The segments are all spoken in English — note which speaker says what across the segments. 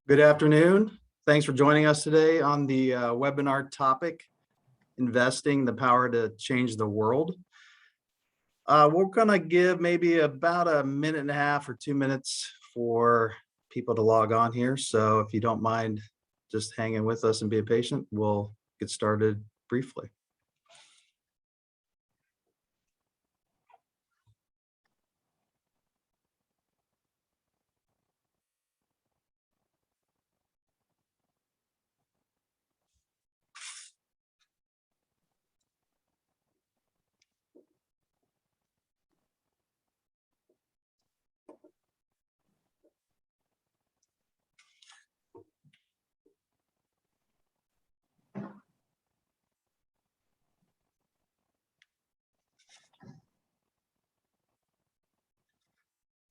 Speaker 1: Good afternoon. Thanks for joining us today on the webinar topic, Investing, the Power to Change the World. We're going to give maybe about a minute and a half or 2 minutes for people to log on here. So if you don't mind just hanging with us and being patient, we'll get started briefly.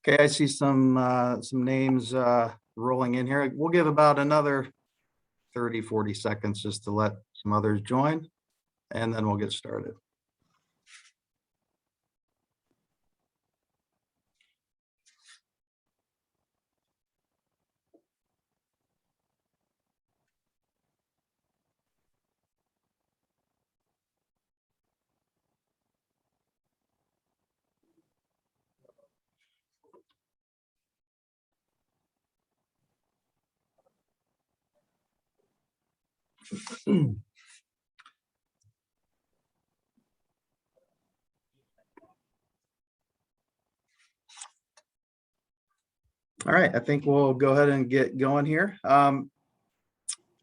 Speaker 1: Okay, I see some names rolling in here. We'll give about another 30, 40 seconds just to let some others join, and then we'll get started. All right, I think we'll go ahead and get going here.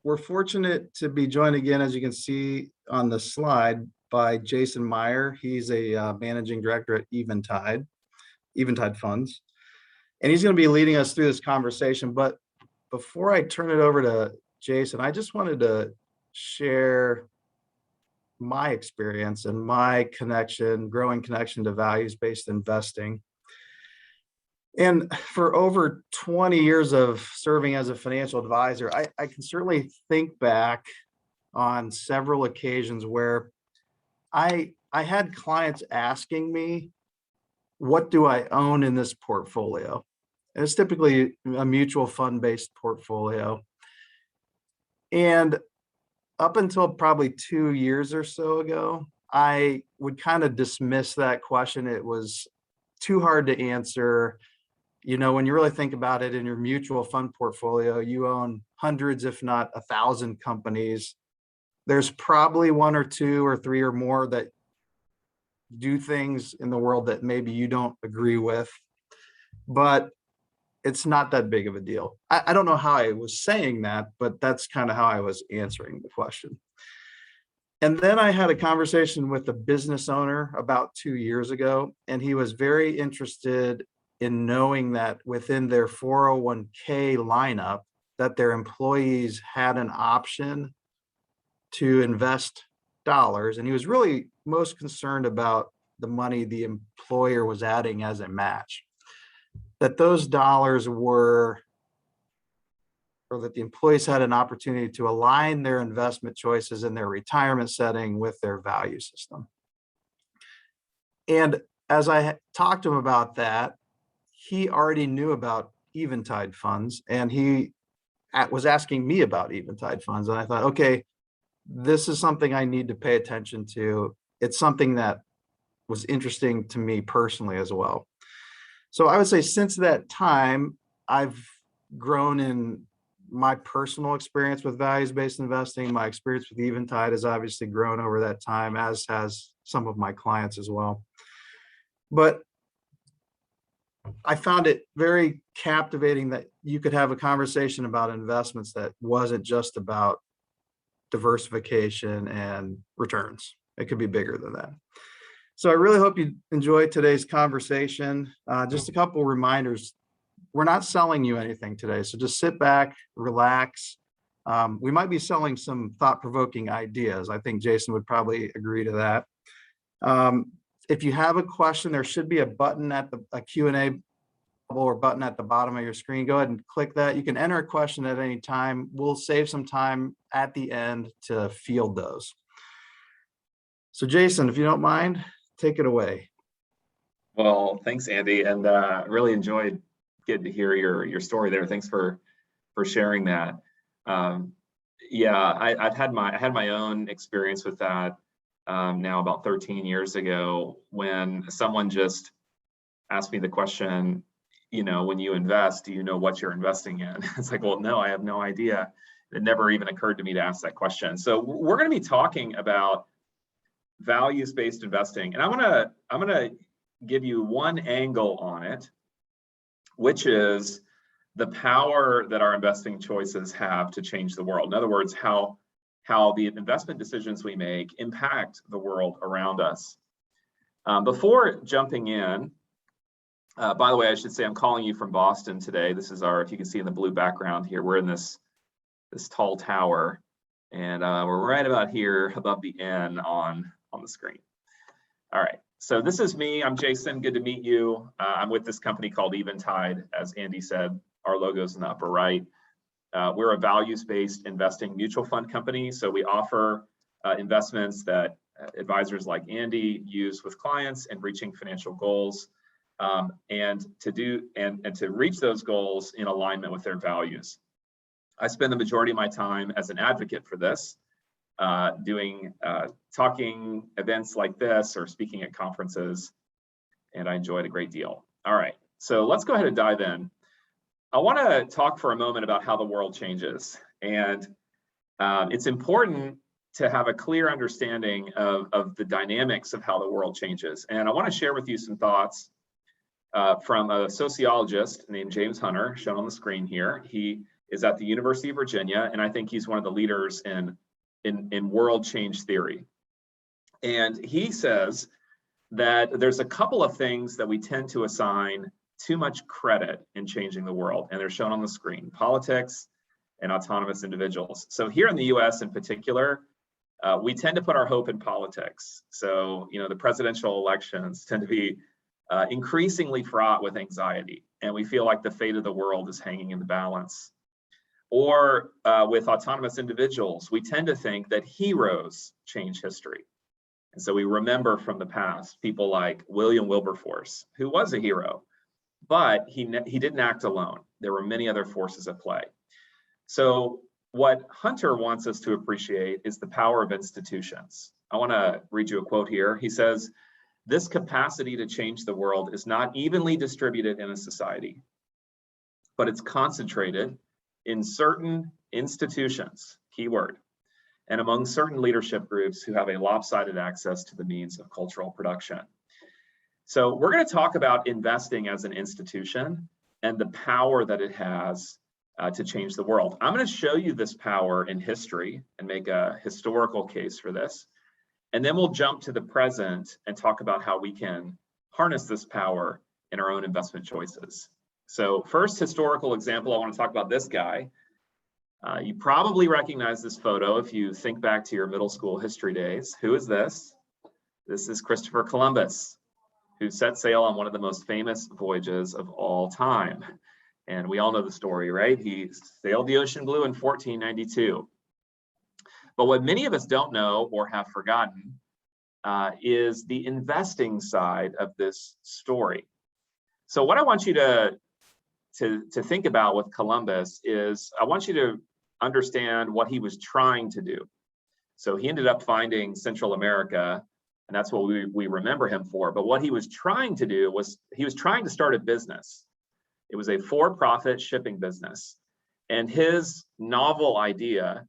Speaker 1: We're fortunate to be joined again, as you can see on the slide, by Jason Myhre. He's a managing director at Eventide Funds, and he's going to be leading us through this conversation. But before I turn it over to Jason, I just wanted to share my experience and my growing connection to values-based investing. And for over 20 years of serving as a financial advisor, I can certainly think back on several occasions where I had clients asking me, what do I own in this portfolio? And it's typically a mutual fund-based portfolio. And up until probably 2 years or so ago, I would kind of dismiss that question. It was too hard to answer. You know, when you really think about it, in your mutual fund portfolio, you own hundreds, if not 1,000 companies. There's probably one or two or three or more that do things in the world that maybe you don't agree with, but it's not that big of a deal. I don't know how I was saying that, but that's kind of how I was answering the question. And then I had a conversation with a business owner about 2 years ago, and he was very interested in knowing that within their 401k lineup, that their employees had an option to invest dollars. And he was really most concerned about the money the employer was adding as a match, that those dollars were, or that the employees had an opportunity to align their investment choices in their retirement setting with their value system. And as I talked to him about that, he already knew about Eventide funds, and he was asking me about Eventide funds. And I thought, okay, this is something I need to pay attention to. It's something that was interesting to me personally as well. So I would say since that time, I've grown in my personal experience with values-based investing. My experience with Eventide has obviously grown over that time, as has some of my clients as well. But I found it very captivating that you could have a conversation about investments that wasn't just about diversification and returns. It could be bigger than that. So I really hope you enjoyed today's conversation. Just a couple reminders. We're not selling you anything today, so just sit back, relax. We might be selling some thought-provoking ideas. I think Jason would probably agree to that. If you have a question, there should be a button at a Q&A or button at the bottom of your screen. Go ahead and click that. You can enter a question at any time. We'll save some time at the end to field those. So Jason, if you don't mind, take it away.
Speaker 2: Well, thanks, Andy, and really enjoyed getting to hear your story there. Thanks for for sharing that. Yeah, I had my own experience with that now about 13 years ago, when someone just asked me the question, when you invest, do you know what you're investing in? It's like, well, no, I have no idea. It never even occurred to me to ask that question. So we're going to be talking about values-based investing, and I'm gonna give you one angle on it, which is the power that our investing choices have to change the world. In other words, how the investment decisions we make impact the world around us. Before jumping in, by the way, I should say I'm calling you from Boston today. This is if you can see in the blue background here, we're in this tall tower, and we're right about here above the N on the screen. All right, so this is me. I'm Jason. Good to meet you. I'm with this company called Eventide, as Andy said. Our logo's in the upper right. We're a values-based investing mutual fund company, so we offer investments that advisors like Andy use with clients in reaching financial goals, and to reach those goals in alignment with their values. I spend the majority of my time as an advocate for this, doing talking events like this or speaking at conferences, and I enjoy it a great deal. All right, so let's go ahead and dive in. I want to talk for a moment about how the world changes, and it's important to have a clear understanding of the dynamics of how the world changes. And I want to share with you some thoughts from a sociologist named James Hunter, shown on the screen here. He is at the University of Virginia, and I think he's one of the leaders in world change theory. And he says that there's a couple of things that we tend to assign too much credit in changing the world, and they're shown on the screen: politics and autonomous individuals. So here in the US in particular, we tend to put our hope in politics. So, the presidential elections tend to be increasingly fraught with anxiety, and we feel like the fate of the world is hanging in the balance. Or with autonomous individuals, we tend to think that heroes change history. And so we remember from the past people like William Wilberforce, who was a hero, but he didn't act alone. There were many other forces at play. So what Hunter wants us to appreciate is the power of institutions. I want to read you a quote here. He says, "This capacity to change the world is not evenly distributed in a society, but it's concentrated in certain institutions," keyword, "and among certain leadership groups who have a lopsided access to the means of cultural production." So we're going to talk about investing as an institution and the power that it has to change the world. I'm going to show you this power in history and make a historical case for this. And then we'll jump to the present and talk about how we can harness this power in our own investment choices. So first historical example, I want to talk about this guy. You probably recognize this photo if you think back to your middle school history days. Who is this? This is Christopher Columbus, who set sail on one of the most famous voyages of all time. And we all know the story, right? He sailed the ocean blue in 1492. But what many of us don't know or have forgotten is the investing side of this story. So what I want you to think about with Columbus is I want you to understand what he was trying to do. So he ended up finding Central America, and that's what we remember him for. But what he was trying to do was he was trying to start a business. It was a for-profit shipping business. And his novel idea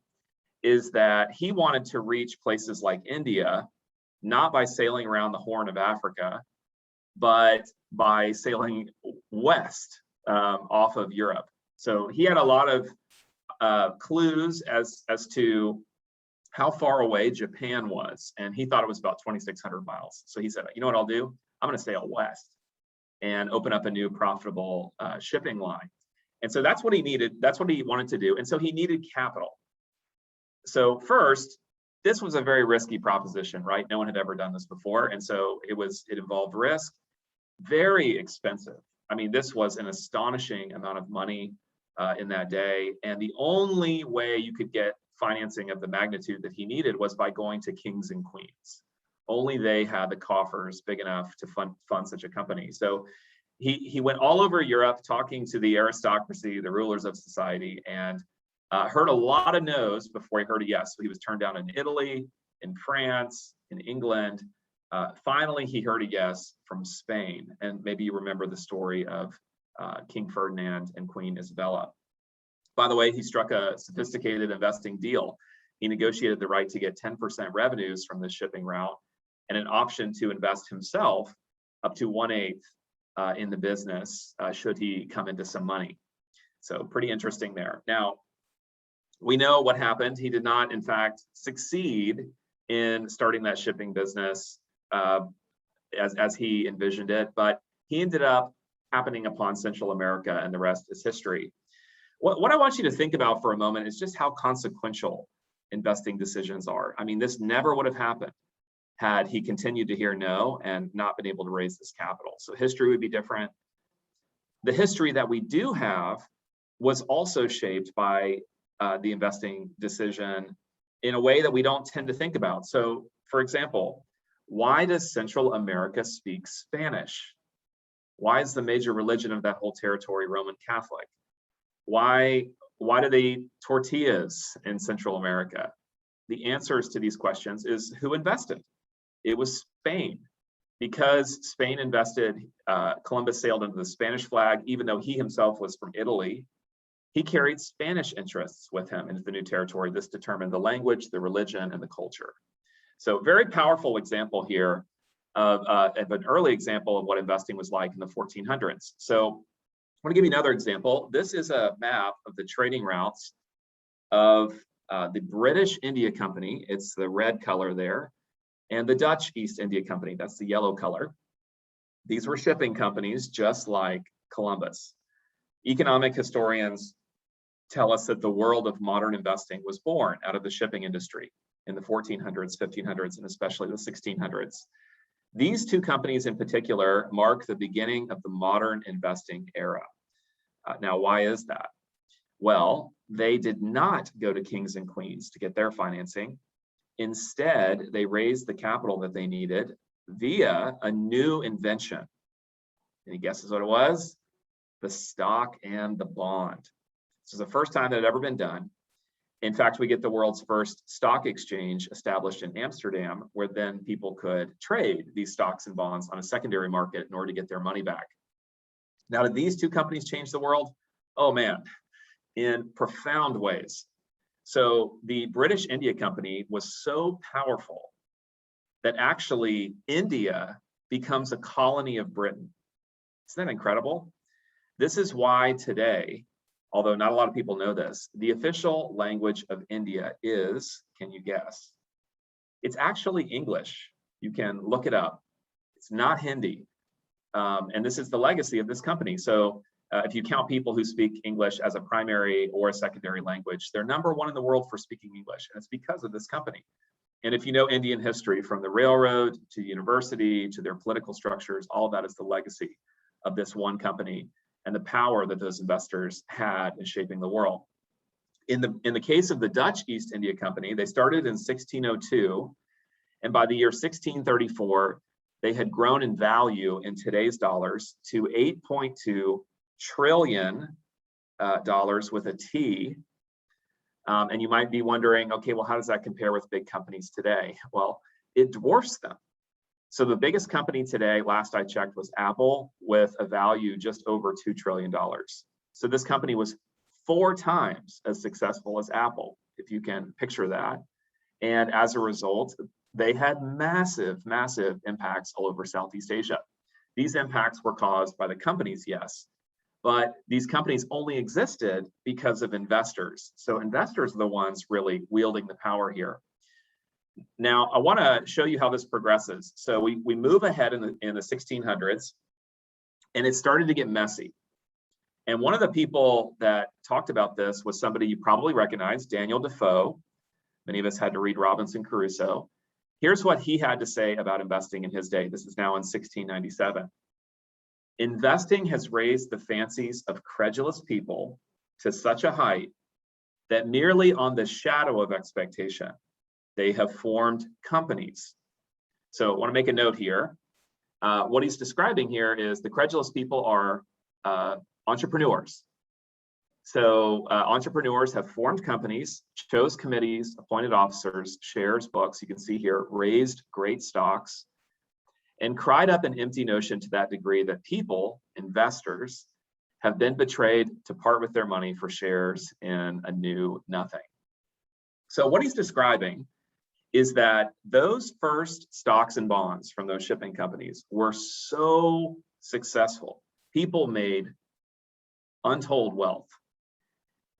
Speaker 2: is that he wanted to reach places like India, not by sailing around the Horn of Africa, but by sailing west off of Europe. So he had a lot of clues as to how far away Japan was, and he thought it was about 2,600 miles. So he said, you know what I'll do? I'm going to sail west and open up a new profitable shipping line. And so that's what he needed. That's what he wanted to do. And so he needed capital. So first, this was a very risky proposition, right? No one had ever done this before. And so it involved risk, very expensive. I mean, this was an astonishing amount of money in that day. And the only way you could get financing of the magnitude that he needed was by going to kings and queens. Only they had the coffers big enough to fund such a company. So he went all over Europe talking to the aristocracy, the rulers of society, and heard a lot of no's before he heard a yes. So he was turned down in Italy, in France, in England. Finally, he heard a yes from Spain. And maybe you remember the story of King Ferdinand and Queen Isabella. By the way, he struck a sophisticated investing deal. He negotiated the right to get 10% revenues from the shipping route and an option to invest himself up to 1/8 in the business should he come into some money. So pretty interesting there. Now, we know what happened. He did not, in fact, succeed in starting that shipping business as he envisioned it, but he ended up happening upon Central America, and the rest is history. What I want you to think about for a moment is just how consequential investing decisions are. I mean, this never would have happened had he continued to hear no and not been able to raise this capital. So history would be different. The history that we do have was also shaped by the investing decision in a way that we don't tend to think about. So, for example, why does Central America speak Spanish? Why is the major religion of that whole territory Roman Catholic? Why do they eat tortillas in Central America? The answers to these questions is who invested? It was Spain. Because Spain invested, Columbus sailed under the Spanish flag, even though he himself was from Italy. He carried Spanish interests with him into the new territory. This determined the language, the religion, and the culture. So very powerful example here of an early example of what investing was like in the 1400s. So I want to give you another example. This is a map of the trading routes of the British India Company. It's the red color there. And the Dutch East India Company, that's the yellow color. These were shipping companies just like Columbus. Economic historians tell us that the world of modern investing was born out of the shipping industry in the 1400s, 1500s, and especially the 1600s. These two companies in particular mark the beginning of the modern investing era. Now, why is that? Well, they did not go to kings and queens to get their financing. Instead, they raised the capital that they needed via a new invention. Any guesses what it was? The stock and the bond. This is the first time that had ever been done. In fact, we get the world's first stock exchange established in Amsterdam, where then people could trade these stocks and bonds on a secondary market in order to get their money back. Now, did these two companies change the world? Oh man, in profound ways. So the British India Company was so powerful that actually India becomes a colony of Britain. Isn't that incredible? This is why today, although not a lot of people know this, the official language of India is, can you guess? It's actually English. You can look it up. It's not Hindi. And this is the legacy of this company. So if you count people who speak English as a primary or a secondary language, they're number one in the world for speaking English, and it's because of this company. And if you know Indian history, from the railroad to university to their political structures, all of that is the legacy of this one company and the power that those investors had in shaping the world. In the case of the Dutch East India Company, they started in 1602, and by the year 1634, they had grown in value in today's dollars to $8.2 trillion with a T. And you might be wondering, okay, well, how does that compare with big companies today? Well, it dwarfs them. So the biggest company today, last I checked, was Apple, with a value just over $2 trillion. So this company was 4 times as successful as Apple, if you can picture that. And as a result, they had massive, massive impacts all over Southeast Asia. These impacts were caused by the companies, yes, but these companies only existed because of investors. So investors are the ones really wielding the power here. Now, I want to show you how this progresses. So we move ahead in the 1600s, and it started to get messy. And one of the people that talked about this was somebody you probably recognize, Daniel Defoe. Many of us had to read Robinson Crusoe. Here's what he had to say about investing in his day. This is now in 1697. Investing has raised the fancies of credulous people to such a height that merely on the shadow of expectation, they have formed companies. So I want to make a note here. what he's describing here is the credulous people are entrepreneurs. So entrepreneurs have formed companies, chose committees, appointed officers, shares books, you can see here, raised great stocks, and cried up an empty notion to that degree that people, investors, have been betrayed to part with their money for shares in a new nothing. So what he's describing is that those first stocks and bonds from those shipping companies were so successful. People made untold wealth.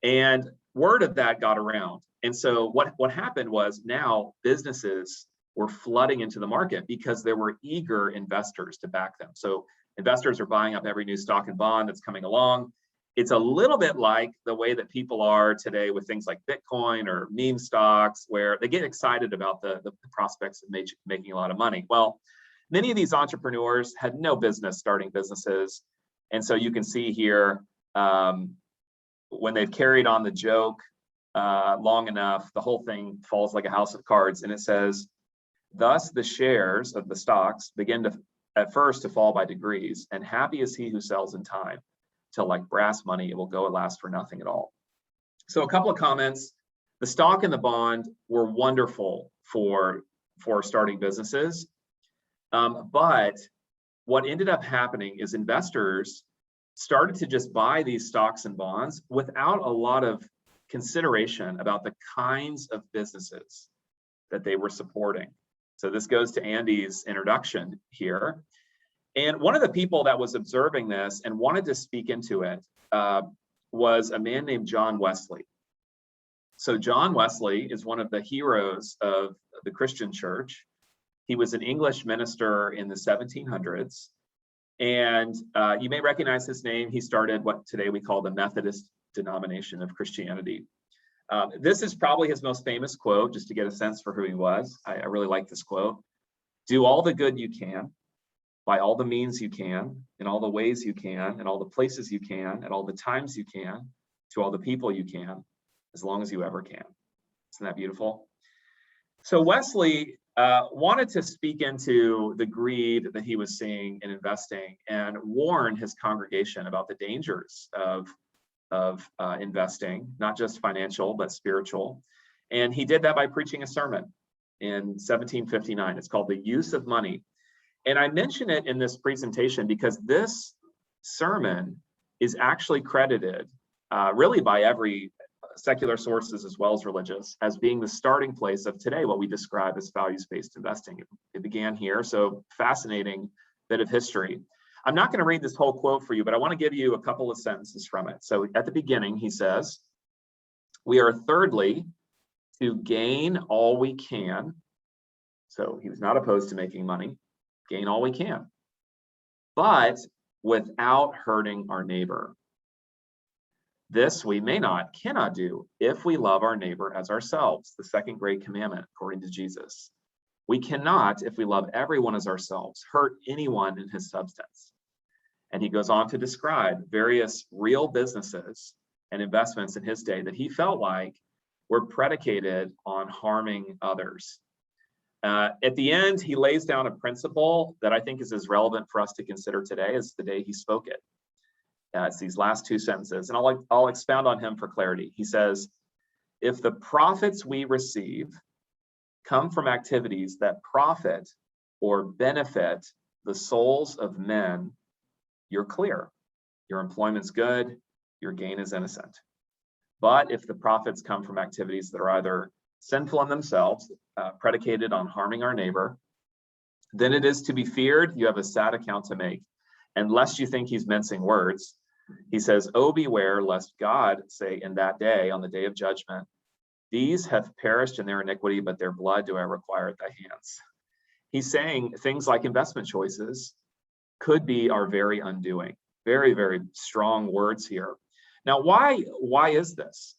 Speaker 2: And word of that got around. And so what happened was now businesses were flooding into the market because there were eager investors to back them. So investors are buying up every new stock and bond that's coming along. It's a little bit like the way that people are today with things like Bitcoin or meme stocks, where they get excited about the prospects of making a lot of money. Well, many of these entrepreneurs had no business starting businesses. And so you can see here, when they've carried on the joke long enough, the whole thing falls like a house of cards. And it says, thus the shares of the stocks begin to at first to fall by degrees, and happy is he who sells in time, till like brass money, it will go at last for nothing at all. So a couple of comments. The stock and the bond were wonderful for starting businesses. But what ended up happening is investors started to just buy these stocks and bonds without a lot of consideration about the kinds of businesses that they were supporting. So this goes to Andy's introduction here. And one of the people that was observing this and wanted to speak into it was a man named John Wesley. So John Wesley is one of the heroes of the Christian church. He was an English minister in the 1700s. And you may recognize his name. He started what today we call the Methodist denomination of Christianity. This is probably his most famous quote, just to get a sense for who he was. I really like this quote. Do all the good you can, by all the means you can, in all the ways you can, in all the places you can, at all the times you can, to all the people you can, as long as you ever can. Isn't that beautiful? So Wesley wanted to speak into the greed that he was seeing in investing and warn his congregation about the dangers of investing, not just financial, but spiritual. And he did that by preaching a sermon in 1759. It's called The Use of Money. And I mention it in this presentation because this sermon is actually credited really by every secular sources as well as religious as being the starting place of today, what we describe as values-based investing. It began here, so fascinating bit of history. I'm not going to read this whole quote for you, but I want to give you a couple of sentences from it. So at the beginning, he says, we are thirdly to gain all we can. So he was not opposed to making money, gain all we can, but without hurting our neighbor. This we cannot do if we love our neighbor as ourselves, the second great commandment, according to Jesus. We cannot, if we love everyone as ourselves, hurt anyone in his substance. And he goes on to describe various real businesses and investments in his day that he felt like were predicated on harming others. At the end, he lays down a principle that I think is as relevant for us to consider today as the day he spoke it. It's these last two sentences, and I'll expound on him for clarity. He says, if the profits we receive come from activities that profit or benefit the souls of men, you're clear. Your employment's good, your gain is innocent. But if the profits come from activities that are either sinful in themselves, predicated on harming our neighbor, then it is to be feared you have a sad account to make. And lest you think he's mincing words, he says, oh, beware lest God say in that day, on the day of judgment, these have perished in their iniquity, but their blood do I require at thy hands. He's saying things like investment choices could be our very undoing. Very, very strong words here. Now, why is this?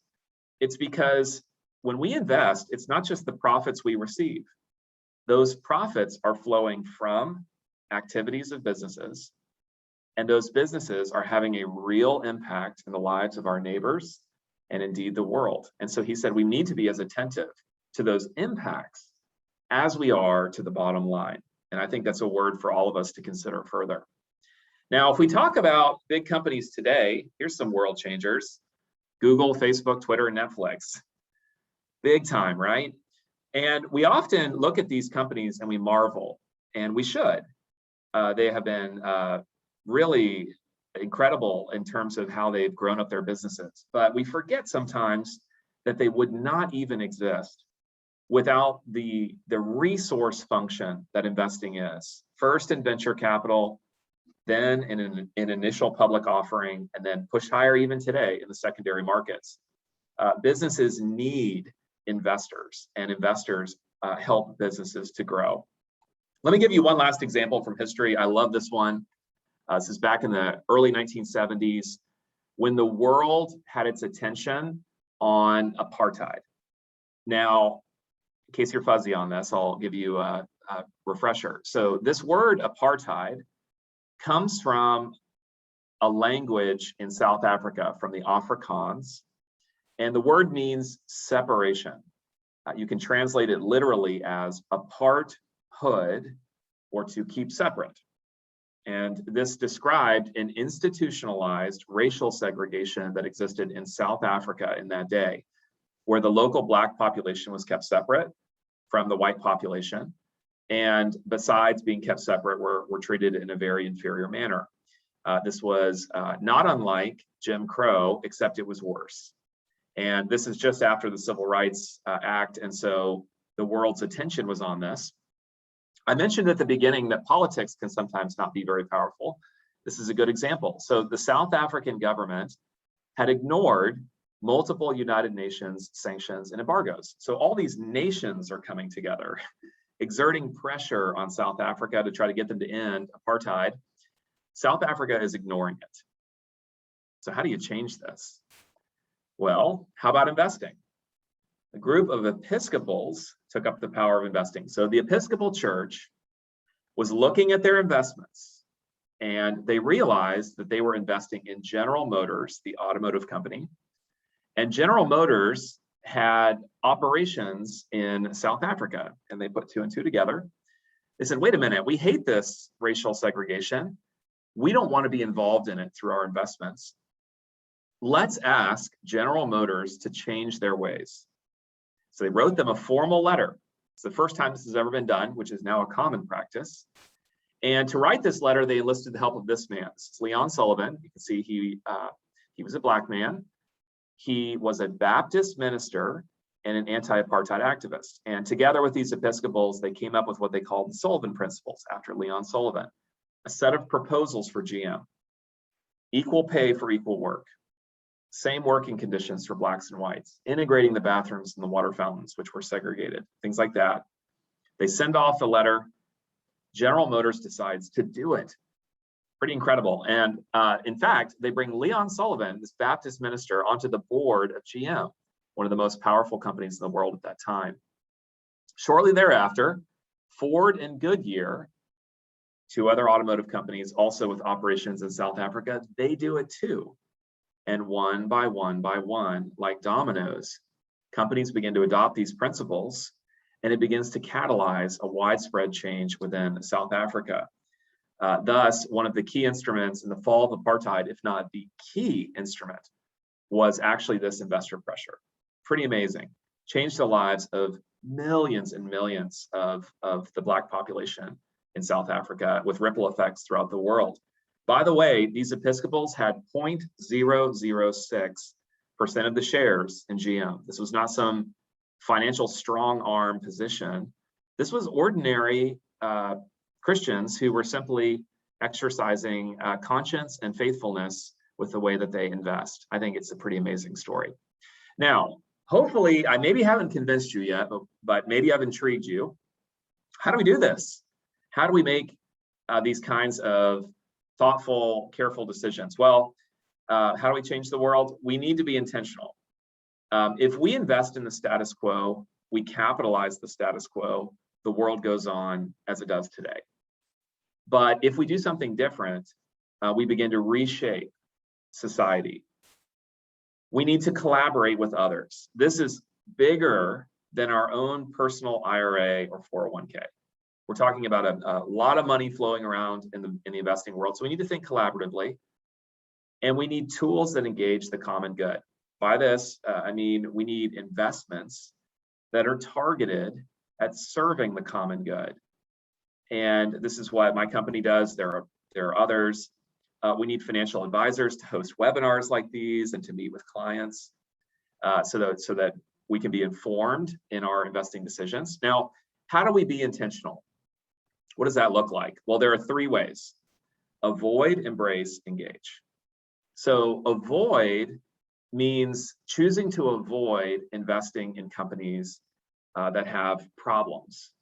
Speaker 2: It's because when we invest, it's not just the profits we receive. Those profits are flowing from activities of businesses, and those businesses are having a real impact in the lives of our neighbors and indeed the world. And so he said we need to be as attentive to those impacts as we are to the bottom line. And I think that's a word for all of us to consider further. Now, if we talk about big companies today, here's some world changers: Google, Facebook, Twitter, and Netflix. Big time, right? And we often look at these companies and we marvel, and we should. They have been really incredible in terms of how they've grown up their businesses. But we forget sometimes that they would not even exist without the resource function that investing is. First in venture capital, then in an initial public offering, and then pushed higher even today in the secondary markets. Businesses need investors, and investors help businesses to grow. Let me give you one last example from history. I love this one. This is back in the early 1970s, when the world had its attention on apartheid. Now, in case you're fuzzy on this, I'll give you a refresher. So this word apartheid comes from a language in South Africa, from the Afrikaans, and the word means separation. You can translate it literally as aparthood, or to keep separate. And this described an institutionalized racial segregation that existed in South Africa in that day, where the local Black population was kept separate from the white population. And besides being kept separate, were treated in a very inferior manner. This was not unlike Jim Crow, except it was worse. And this is just after the Civil Rights Act, and so the world's attention was on this. I mentioned at the beginning that politics can sometimes not be very powerful. This is a good example. So the South African government had ignored multiple United Nations sanctions and embargoes. So all these nations are coming together, exerting pressure on South Africa to try to get them to end apartheid. South Africa is ignoring it. So how do you change this? Well, how about investing? A group of Episcopals took up the power of investing. So the Episcopal Church was looking at their investments, and they realized that they were investing in General Motors, the automotive company. And General Motors had operations in South Africa, and they put two and two together. They said, wait a minute, we hate this racial segregation. We don't want to be involved in it through our investments. Let's ask General Motors to change their ways. So they wrote them a formal letter. It's the first time this has ever been done, which is now a common practice. And to write this letter, they enlisted the help of this man. This is Leon Sullivan. You can see he was a Black man. He was a Baptist minister and an anti-apartheid activist. And together with these Episcopals, they came up with what they called the Sullivan Principles, after Leon Sullivan, a set of proposals for GM: equal pay for equal work, same working conditions for Blacks and whites, integrating the bathrooms and the water fountains, which were segregated, things like that. They send off the letter. General Motors decides to do it. Pretty incredible. And in fact, they bring Leon Sullivan, this Baptist minister, onto the board of GM, one of the most powerful companies in the world at that time. Shortly thereafter, Ford and Goodyear, two other automotive companies also with operations in South Africa, they do it too. And one by one by one, like dominoes, companies begin to adopt these principles, and it begins to catalyze a widespread change within South Africa. Thus, one of the key instruments in the fall of apartheid, if not the key instrument, was actually this investor pressure. Pretty amazing. Changed the lives of millions and millions of the Black population in South Africa, with ripple effects throughout the world. By the way, these Episcopals had 0.006% of the shares in GM. This was not some financial strong arm position. This was ordinary Christians who were simply exercising conscience and faithfulness with the way that they invest. I think it's a pretty amazing story. Now, hopefully, I maybe haven't convinced you yet, but maybe I've intrigued you. How do we do this? How do we make these kinds of thoughtful, careful decisions? Well, how do we change the world? We need to be intentional. If we invest in the status quo, we capitalize the status quo, the world goes on as it does today. But if we do something different, we begin to reshape society. We need to collaborate with others. This is bigger than our own personal IRA or 401k. We're talking about a lot of money flowing around in the investing world. So we need to think collaboratively, and we need tools that engage the common good. By this, I mean we need investments that are targeted at serving the common good. And this is what my company does. There are others. We need financial advisors to host webinars like these and to meet with clients so that we can be informed in our investing decisions. Now, how do we be intentional? What does that look like? Well, there are 3 ways: avoid, embrace, engage. So avoid means choosing to avoid investing in companies that have problems,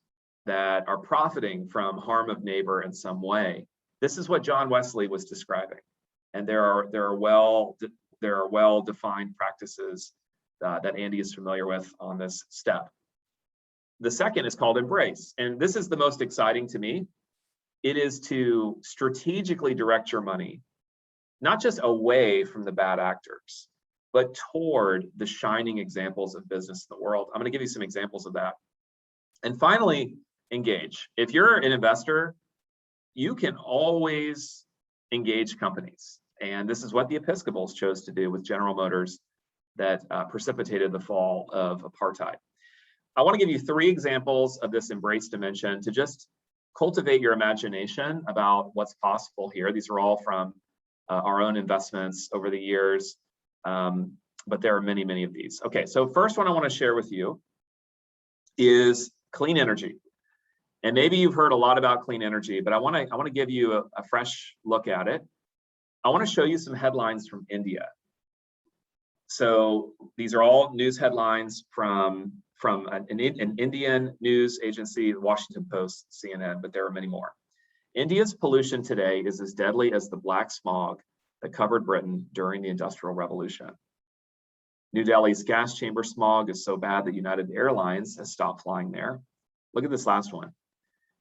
Speaker 2: that are profiting from harm of neighbor in some way. This is what John Wesley was describing, and there are well-defined practices that Andy is familiar with on this step. The second is called embrace, and this is the most exciting to me. It is to strategically direct your money, not just away from the bad actors, but toward the shining examples of business in the world. I'm going to give you some examples of that. And finally, engage. If you're an investor, you can always engage companies. And this is what the Episcopals chose to do with General Motors that precipitated the fall of apartheid. I want to give you 3 examples of this embrace dimension to just cultivate your imagination about what's possible here. These are all from our own investments over the years, but there are many, many of these. Okay, so first one I want to share with you is clean energy. And maybe you've heard a lot about clean energy, but I want to give you a fresh look at it. I want to show you some headlines from India. So these are all news headlines from an Indian news agency, the Washington Post, CNN, but there are many more. India's pollution today is as deadly as the black smog that covered Britain during the Industrial Revolution. New Delhi's gas chamber smog is so bad that United Airlines has stopped flying there. Look at this last one.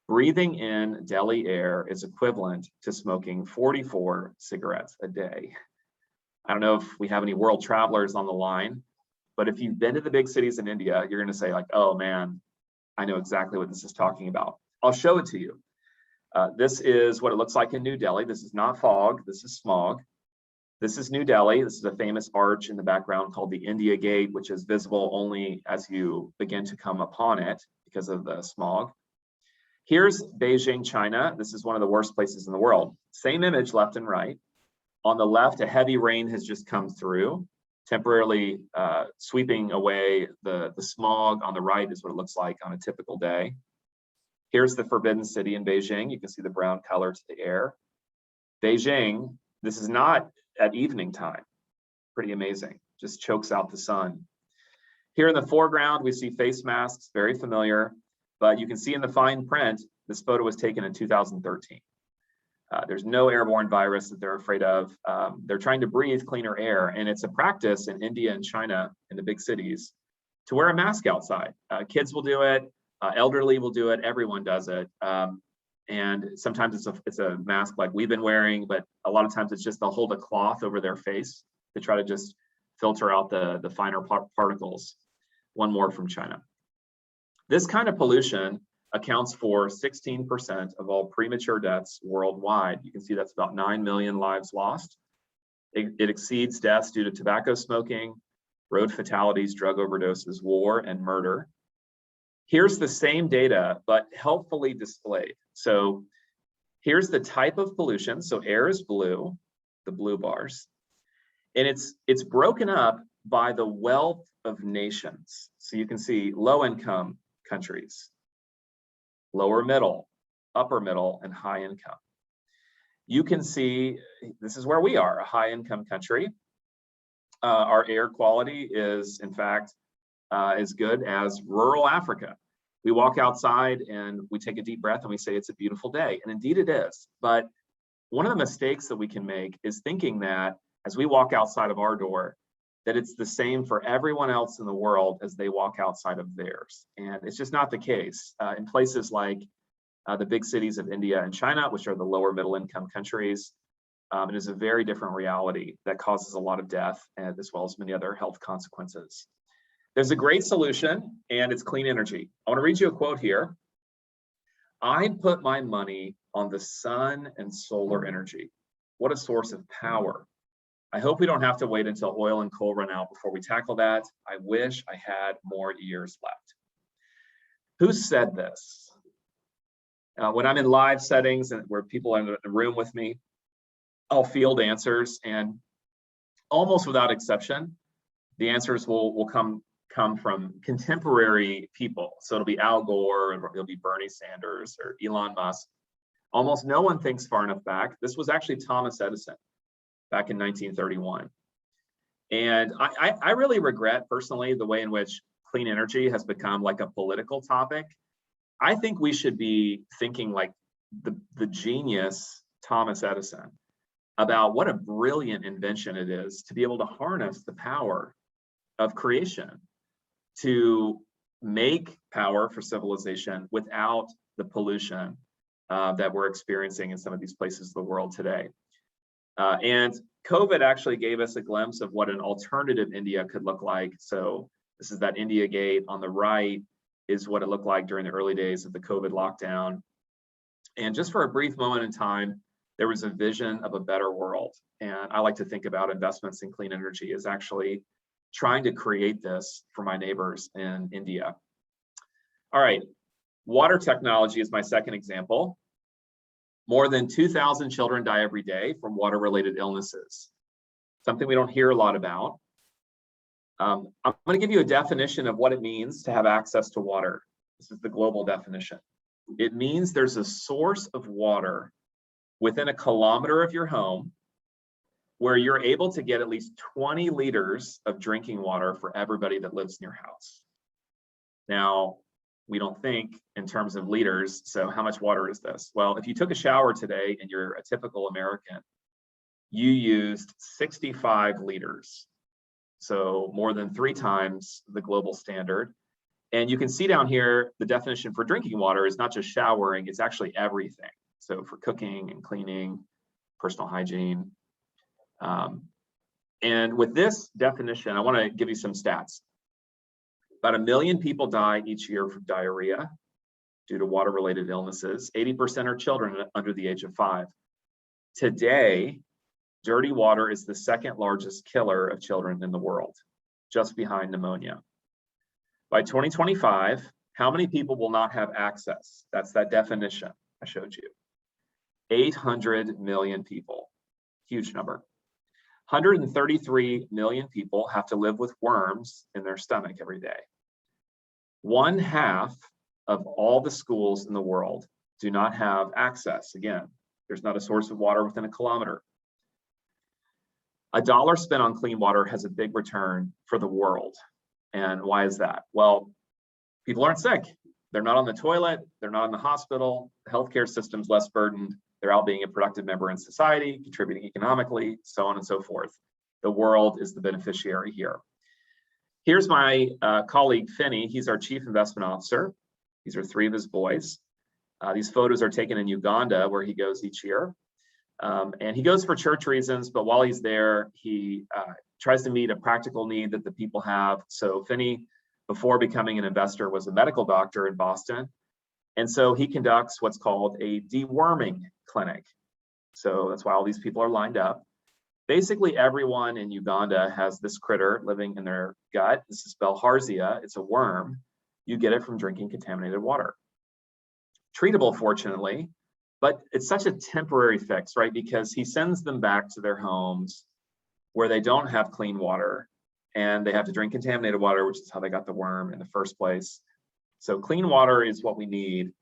Speaker 2: Breathing in Delhi air is equivalent to smoking 44 cigarettes a day. I don't know if we have any world travelers on the line, but if you've been to the big cities in India, you're going to say like, oh man, I know exactly what this is talking about. I'll show it to you. This is what it looks like in New Delhi. This is not fog, this is smog. This is New Delhi. This is a famous arch in the background called the India Gate, which is visible only as you begin to come upon it because of the smog. Here's Beijing, China. This is one of the worst places in the world. Same image left and right. On the left, a heavy rain has just come through, temporarily sweeping away the smog. On the right is what it looks like on a typical day. Here's the Forbidden City in Beijing. You can see the brown color to the air. Beijing, this is not at evening time. Pretty amazing. Just chokes out the sun. Here in the foreground, we see face masks, very familiar, but you can see in the fine print, this photo was taken in 2013. There's no airborne virus that they're afraid of. They're trying to breathe cleaner air, and it's a practice in India and China, in the big cities, to wear a mask outside. Kids will do it, elderly will do it, everyone does it. And sometimes it's a mask like we've been wearing, but a lot of times it's just they'll hold a cloth over their face to try to just filter out the finer particles. One more from China. This kind of pollution accounts for 16% of all premature deaths worldwide. You can see that's about 9 million lives lost. It exceeds deaths due to tobacco smoking, road fatalities, drug overdoses, war, and murder. Here's the same data, but helpfully displayed. So here's the type of pollution. So air is blue, the blue bars, and it's broken up by the wealth of nations. So you can see low-income countries, lower middle, upper middle, and high income. You can see this is where we are, a high income country. Our air quality is, in fact, as good as rural Africa. We walk outside and we take a deep breath and we say it's a beautiful day, and indeed it is. But one of the mistakes that we can make is thinking that as we walk outside of our door, that it's the same for everyone else in the world as they walk outside of theirs. And it's just not the case. In places like the big cities of India and China, which are the lower middle income countries, it is a very different reality that causes a lot of death, and as well as many other health consequences. There's a great solution, and it's clean energy. I want to read you a quote here. I'd put my money on the sun and solar energy. What a source of power. I hope we don't have to wait until oil and coal run out before we tackle that. I wish I had more years left. Who said this? When I'm in live settings and where people are in the room with me, I'll field answers, and almost without exception, the answers will come from contemporary people. So it'll be Al Gore, or it'll be Bernie Sanders or Elon Musk. Almost no one thinks far enough back. This was actually Thomas Edison back in 1931. And I really regret personally the way in which clean energy has become like a political topic. I think we should be thinking like the genius Thomas Edison about what a brilliant invention it is to be able to harness the power of creation to make power for civilization without the pollution that we're experiencing in some of these places of the world today. And COVID actually gave us a glimpse of what an alternative India could look like. So this is that India gate on the right is what it looked like during the early days of the COVID lockdown. And just for a brief moment in time, there was a vision of a better world. And I like to think about investments in clean energy as actually trying to create this for my neighbors in India. All right, water technology is my second example. More than 2,000 children die every day from water-related illnesses, something we don't hear a lot about. I'm going to give you a definition of what it means to have access to water. This is the global definition. It means there's a source of water within a kilometer of your home where you're able to get at least 20 liters of drinking water for everybody that lives in your house. Now, we don't think in terms of liters, so how much water is this? Well, if you took a shower today and you're a typical American, you used 65 liters. So more than 3 times the global standard. And you can see down here, the definition for drinking water is not just showering, it's actually everything. So for cooking and cleaning, personal hygiene. And with this definition, I want to give you some stats. About 1 million people die each year from diarrhea due to water-related illnesses. 80% are children under the age of 5. Today, dirty water is the second largest killer of children in the world, just behind pneumonia. By 2025, how many people will not have access? That's that definition I showed you. 800 million people, huge number. 133 million people have to live with worms in their stomach every day. 1/2 of all the schools in the world do not have access. Again, there's not a source of water within a kilometer. $1 spent on clean water has a big return for the world. And why is that? Well, people aren't sick. They're not on the toilet. They're not in the hospital. The healthcare system's less burdened. They're out being a productive member in society, contributing economically, so on and so forth. The world is the beneficiary here. Here's my colleague, Finney. He's our chief investment officer. These are 3 of his boys. These photos are taken in Uganda, where he goes each year. And he goes for church reasons, but while he's there, he tries to meet a practical need that the people have. So Finney, before becoming an investor, was a medical doctor in Boston. And so he conducts what's called a deworming clinic. So that's why all these people are lined up. Basically, everyone in Uganda has this critter living in their gut. This is Bilharzia. It's a worm. You get it from drinking contaminated water. Treatable, fortunately, but it's such a temporary fix, right? Because he sends them back to their homes where they don't have clean water and they have to drink contaminated water, which is how they got the worm in the first place. So clean water is what we need.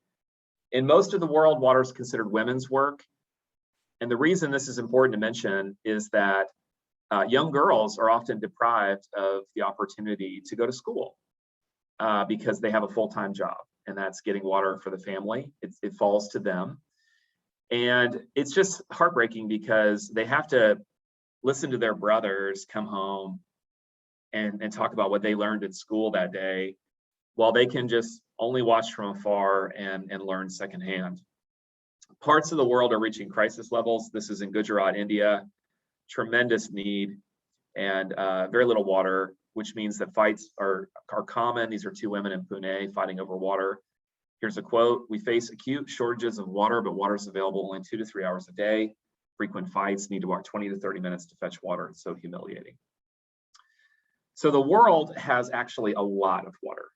Speaker 2: In most of the world, water is considered women's work. And the reason this is important to mention is that young girls are often deprived of the opportunity to go to school because they have a full-time job, and that's getting water for the family. It falls to them. And it's just heartbreaking because they have to listen to their brothers come home and talk about what they learned at school that day, while they can just only watch from afar and learn secondhand. Parts of the world are reaching crisis levels. This is in Gujarat, India, tremendous need and very little water, which means that fights are common. These are 2 women in Pune fighting over water. Here's a quote: "We face acute shortages of water, but water is available only 2 to 3 hours a day. Frequent fights, need to walk 20 to 30 minutes to fetch water. It's so humiliating." So the world has actually a lot of water.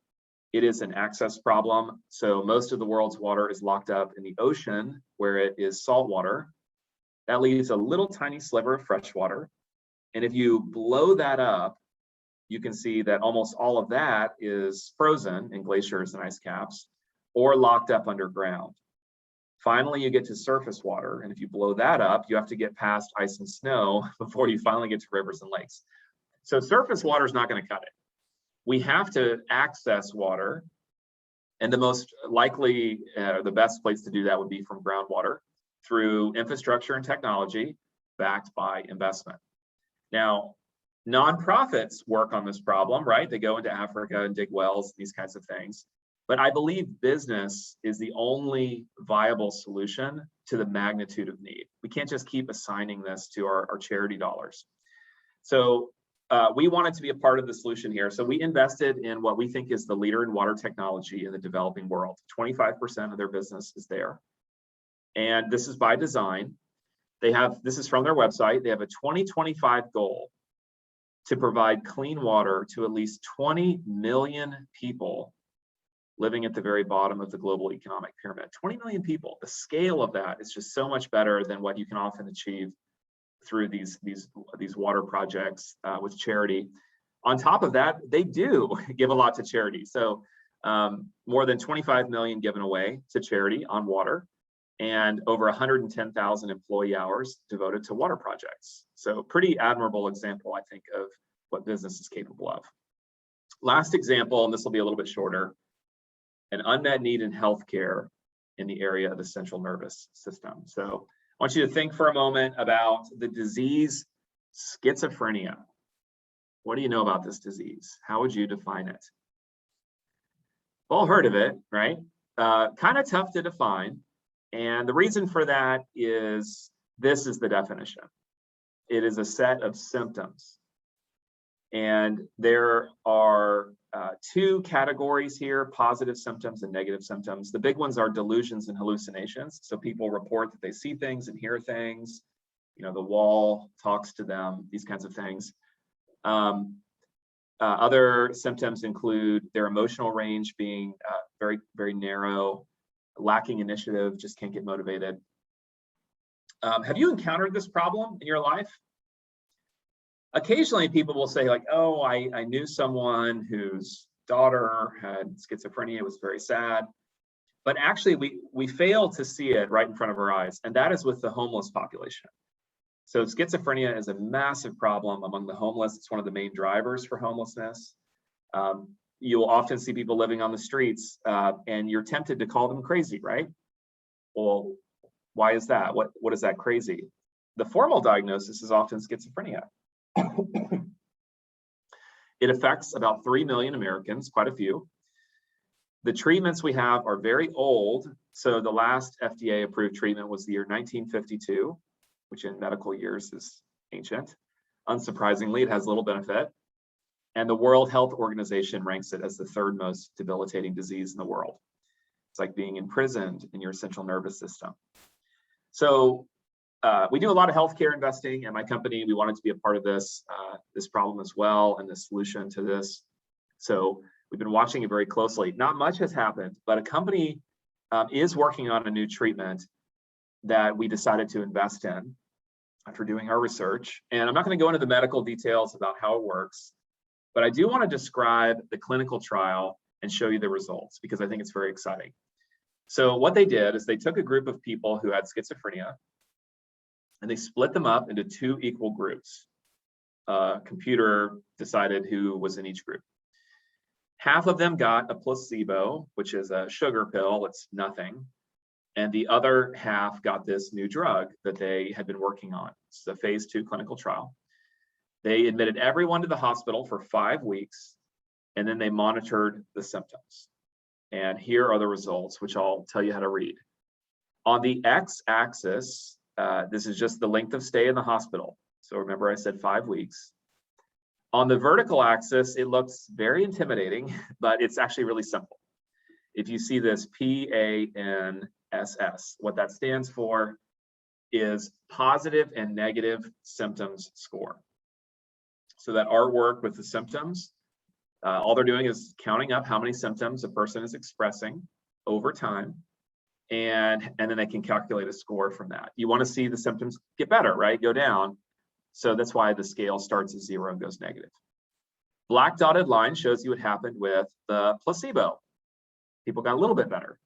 Speaker 2: It is an access problem. So most of the world's water is locked up in the ocean where it is salt water. That leaves a little tiny sliver of fresh water. And if you blow that up, you can see that almost all of that is frozen in glaciers and ice caps or locked up underground. Finally, you get to surface water. And if you blow that up, you have to get past ice and snow before you finally get to rivers and lakes. So surface water is not going to cut it. We have to access water. And the most likely, the best place to do that would be from groundwater through infrastructure and technology backed by investment. Now, nonprofits work on this problem, right? They go into Africa and dig wells, these kinds of things. But I believe business is the only viable solution to the magnitude of need. We can't just keep assigning this to our charity dollars. So we wanted to be a part of the solution here. So we invested in what we think is the leader in water technology in the developing world. 25% of their business is there. And this is by design. This is from their website. They have a 2025 goal to provide clean water to at least 20 million people living at the very bottom of the global economic pyramid. 20 million people. The scale of that is just so much better than what you can often achieve through these water projects with charity. On top of that, they do give a lot to charity. So more than 25 million given away to charity on water, and over 110,000 employee hours devoted to water projects. So pretty admirable example, I think, of what business is capable of. Last example, and this will be a little bit shorter: an unmet need in healthcare in the area of the central nervous system. So I want you to think for a moment about the disease schizophrenia. What do you know about this disease? How would you define it? All heard of it, right? Kind of tough to define. And the reason for that is this is the definition. It is a set of symptoms. And there are two categories here: positive symptoms and negative symptoms. The big ones are delusions and hallucinations. So people report that they see things and hear things. You know, the wall talks to them, these kinds of things. Other symptoms include their emotional range being very, very narrow, lacking initiative, just can't get motivated. Have you encountered this problem in your life? Occasionally people will say, like, oh, I knew someone whose daughter had schizophrenia. It was very sad. But actually we fail to see it right in front of our eyes, and that is with the homeless population. So schizophrenia is a massive problem among the homeless. It's one of the main drivers for homelessness. You'll often see people living on the streets and you're tempted to call them crazy, right? Well, why is that? What is that crazy? The formal diagnosis is often schizophrenia. It affects about 3 million Americans, quite a few. The treatments we have are very old. So the last FDA approved treatment was the year 1952, which in medical years is ancient. Unsurprisingly, it has little benefit. And the World Health Organization ranks it as the third most debilitating disease in the world. It's like being imprisoned in your central nervous system. So we do a lot of healthcare investing, and my company, we wanted to be a part of this problem as well, and the solution to this. So we've been watching it very closely. Not much has happened, but a company is working on a new treatment that we decided to invest in after doing our research. And I'm not going to go into the medical details about how it works, but I do want to describe the clinical trial and show you the results, because I think it's very exciting. So what they did is they took a group of people who had schizophrenia and they split them up into 2 equal groups. Computer decided who was in each group. Half of them got a placebo, which is a sugar pill. It's nothing. And the other half got this new drug that they had been working on. It's a phase 2 clinical trial. They admitted everyone to the hospital for 5 weeks, and then they monitored the symptoms. And here are the results, which I'll tell you how to read. On the x-axis, this is just the length of stay in the hospital. So remember I said 5 weeks. On the vertical axis, it looks very intimidating, but it's actually really simple. If you see this PANSS, what that stands for is positive and negative symptoms score. So that artwork with the symptoms, all they're doing is counting up how many symptoms a person is expressing over time, and then they can calculate a score from that. You want to see the symptoms get better, right? Go down. So that's why the scale starts at 0 and goes negative. Black dotted line shows you what happened with the placebo. People got a little bit better.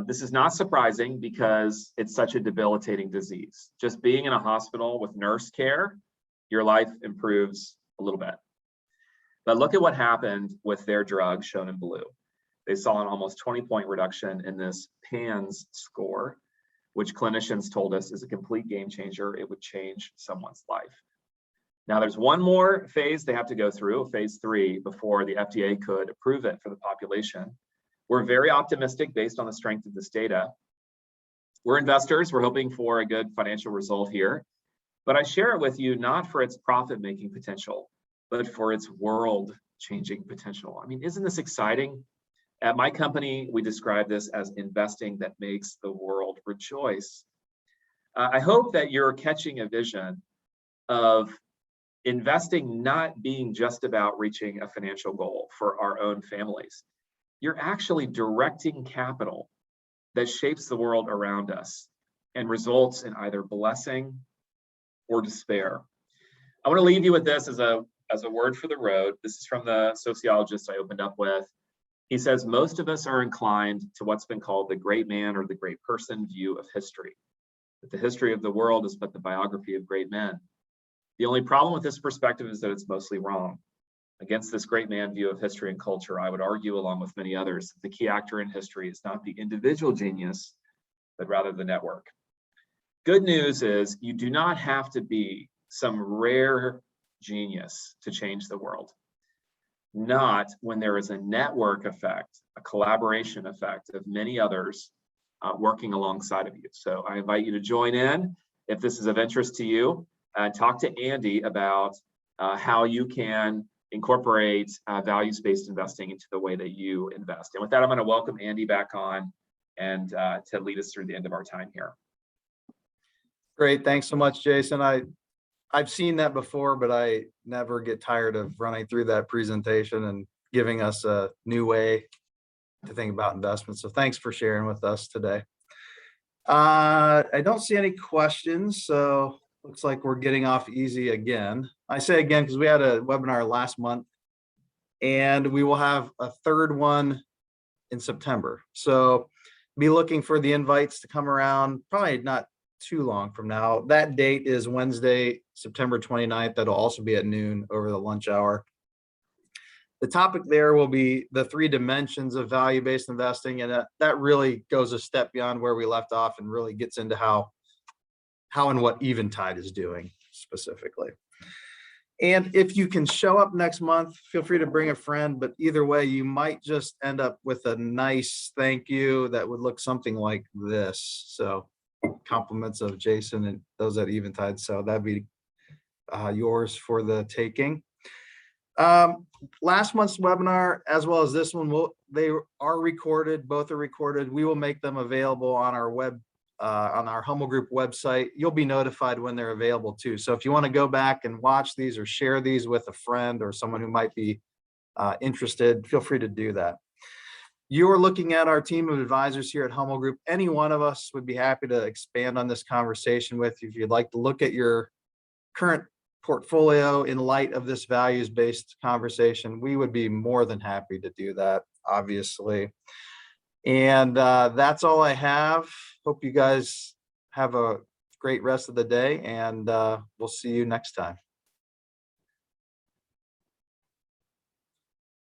Speaker 2: This is not surprising because it's such a debilitating disease. Just being in a hospital with nurse care, your life improves a little bit. But look at what happened with their drug shown in blue. They saw an almost 20-point reduction in this PANSS score, which clinicians told us is a complete game changer. It would change someone's life. Now there's one more phase they have to go through, phase 3, before the FDA could approve it for the population. We're very optimistic based on the strength of this data. We're investors, we're hoping for a good financial result here, but I share it with you not for its profit-making potential, but for its world-changing potential. I mean, isn't this exciting? At my company, we describe this as investing that makes the world rejoice. I hope that you're catching a vision of investing not being just about reaching a financial goal for our own families. You're actually directing capital that shapes the world around us and results in either blessing or despair. I want to leave you with this as a word for the road. This is from the sociologist I opened up with. He says, most of us are inclined to what's been called the great man or the great person view of history. That the history of the world is but the biography of great men. The only problem with this perspective is that it's mostly wrong. Against this great man view of history and culture, I would argue, along with many others, that the key actor in history is not the individual genius, but rather the network. Good news is you do not have to be some rare genius to change the world. Not when there is a network effect, a collaboration effect of many others working alongside of you. So I invite you to join in if this is of interest to you, and talk to Andy about how you can incorporate values-based investing into the way that you invest. And with that, I'm going to welcome Andy back on and to lead us through the end of our time here.
Speaker 1: Great. Thanks so much, Jason. I've seen that before, but I never get tired of running through that presentation and giving us a new way to think about investments. So thanks for sharing with us today. I don't see any questions, so looks like we're getting off easy again. I say again because we had a webinar last month, and we will have a third one in September. So be looking for the invites to come around, probably not too long from now. That date is Wednesday, September 29th. That'll also be at noon over the lunch hour. The topic there will be the 3 dimensions of value-based investing, and that really goes a step beyond where we left off and really gets into how and what Eventide is doing specifically. And if you can show up next month, feel free to bring a friend, but either way, you might just end up with a nice thank you that would look something like this. So compliments of Jason and those at Eventide. So that'd be yours for the taking. Last month's webinar, as well as this one, they are recorded. Both are recorded. We will make them available on our web, on our Hummel Group website. You'll be notified when they're available too. So if you want to go back and watch these or share these with a friend or someone who might be interested, feel free to do that. You are looking at our team of advisors here at Hummel Group. Any one of us would be happy to expand on this conversation with you. If you'd like to look at your current portfolio in light of this values-based conversation, we would be more than happy to do that, obviously. And that's all I have. Hope you guys have a great rest of the day, and we'll see you next time.